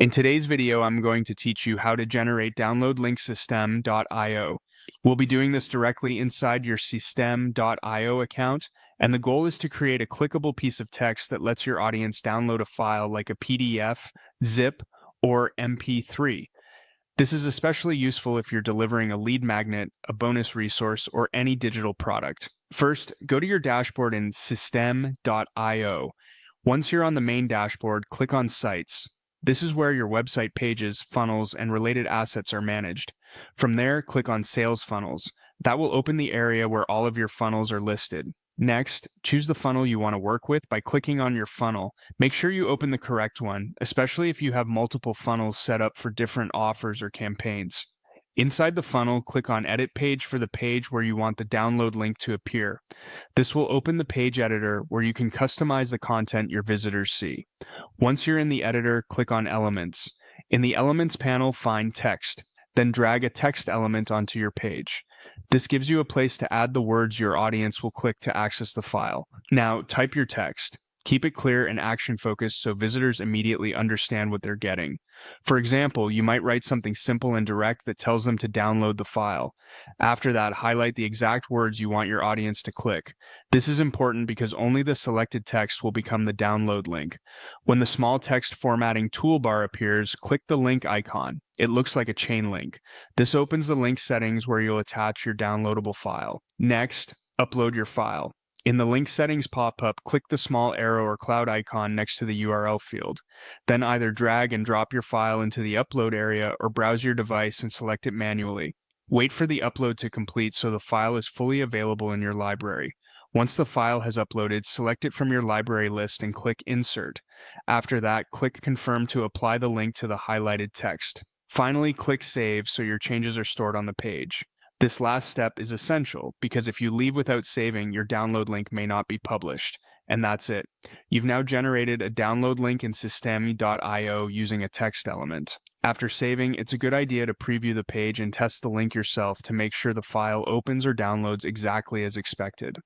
In today's video, I'm going to teach you how to generate download link system.io. We'll be doing this directly inside your system.io account, and the goal is to create a clickable piece of text that lets your audience download a file like a PDF, zip, or MP3. This is especially useful if you're delivering a lead magnet, a bonus resource, or any digital product. First, go to your dashboard in system.io. Once you're on the main dashboard, click on Sites. This is where your website pages, funnels, and related assets are managed. From there, click on Sales Funnels. That will open the area where all of your funnels are listed. Next, choose the funnel you want to work with by clicking on your funnel. Make sure you open the correct one, especially if you have multiple funnels set up for different offers or campaigns. Inside the funnel, click on Edit Page for the page where you want the download link to appear. This will open the page editor where you can customize the content your visitors see. Once you're in the editor, click on Elements. In the Elements panel, find Text. Then drag a text element onto your page. This gives you a place to add the words your audience will click to access the file. Now, type your text. Keep it clear and action-focused so visitors immediately understand what they're getting. For example, you might write something simple and direct that tells them to download the file. After that, highlight the exact words you want your audience to click. This is important because only the selected text will become the download link. When the small text formatting toolbar appears, click the link icon. It looks like a chain link. This opens the link settings where you'll attach your downloadable file. Next, upload your file. In the link settings pop-up, click the small arrow or cloud icon next to the URL field. Then either drag and drop your file into the upload area or browse your device and select it manually. Wait for the upload to complete so the file is fully available in your library. Once the file has uploaded, select it from your library list and click Insert. After that, click Confirm to apply the link to the highlighted text. Finally, click Save so your changes are stored on the page. This last step is essential because if you leave without saving, your download link may not be published. And that's it. You've now generated a download link in system.io using a text element. After saving, it's a good idea to preview the page and test the link yourself to make sure the file opens or downloads exactly as expected.